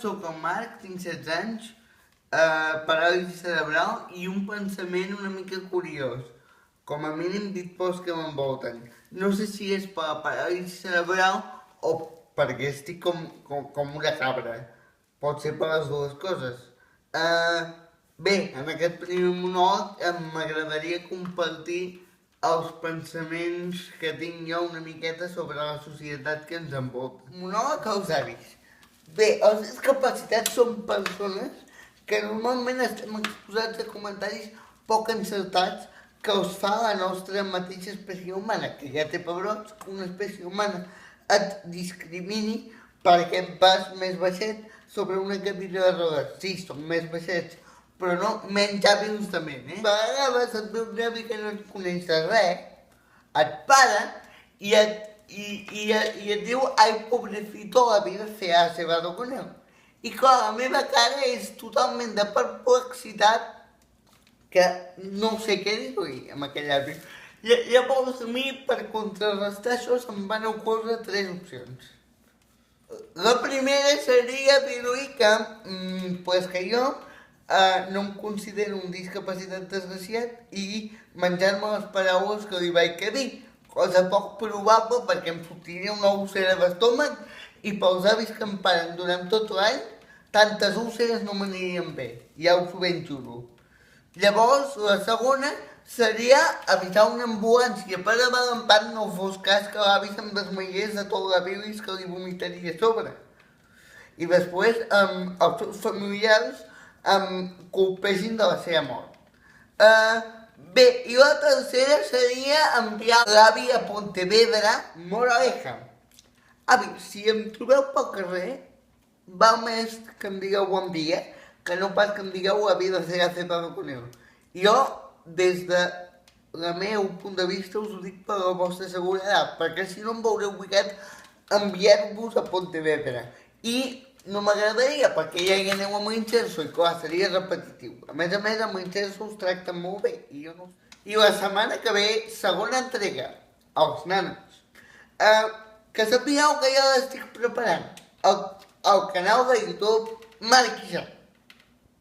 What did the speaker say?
soc el Marc, tinc 16 anys, paràlisi cerebral i un pensament una mica curiós, com a mínim dit pels que m'envolten. No sé si és per la paràlisi cerebral o perquè estic com una cabra. Pot ser per les dues coses. Bé, en aquest primer monòleg m'agradaria compartir els pensaments que tinc jo una miqueta sobre la societat que ens envolta. Monòleg als avis. Bé, els discapacitats són persones que normalment estem exposats a comentaris poc encertats que els fa la nostra mateixa espècie humana, que ja té pebrots, que una espècie humana et discrimini perquè vas més baixet sobre una cadira de rodes. Sí, són més baixets, però no menys hàbils també, eh? A vegades et ve un avi que no et coneix de res, et para i et diu «Ai, pobrecito, la vida se ha cebado con él». I clar, la meva cara és totalment de perplexitat que no sé què dir-li amb aquell avi. Llavors a mi, per contrarrestar això, se'm van ocórrer 3 opcions. La primera seria dir-li que jo no em considero un discapacitat desgraciat i menjar-me les paraules que li vaig dir, cosa poc probable perquè em sortiria una úlcera d'estómac i pels avis que em paren durant tot l'any, tantes úlceres no m'anirien bé, ja us ho ben juro. Llavors, la segona seria avisar una ambulància per avalampat no fos cas que l'avi se'm desmaiés de tot la bilis que li vomitaria a sobre. I després els seus familiars em culpessin de la seva mort. Bé, i la tercera seria enviar l'avi a Pontevedra, moraleja. Avi, si em trobeu pel carrer, val més que em digueu bon dia, que no pas que em digueu la vida se ha cebado con él. Jo, des de el meu punt de vista, us ho dic per la vostra seguretat, perquè si no em veuré obligat a enviar-vos a Pontevedra. I no m'agradaria, perquè ja hi aneu amb l'Inserso i clar, seria repetitiu. A més, amb l'Inserso us tracten molt bé i jo no. I la setmana que ve, segona entrega, els nanos. Que sapigueu que ja l'estic preparant. El canal de YouTube Marc Isaac.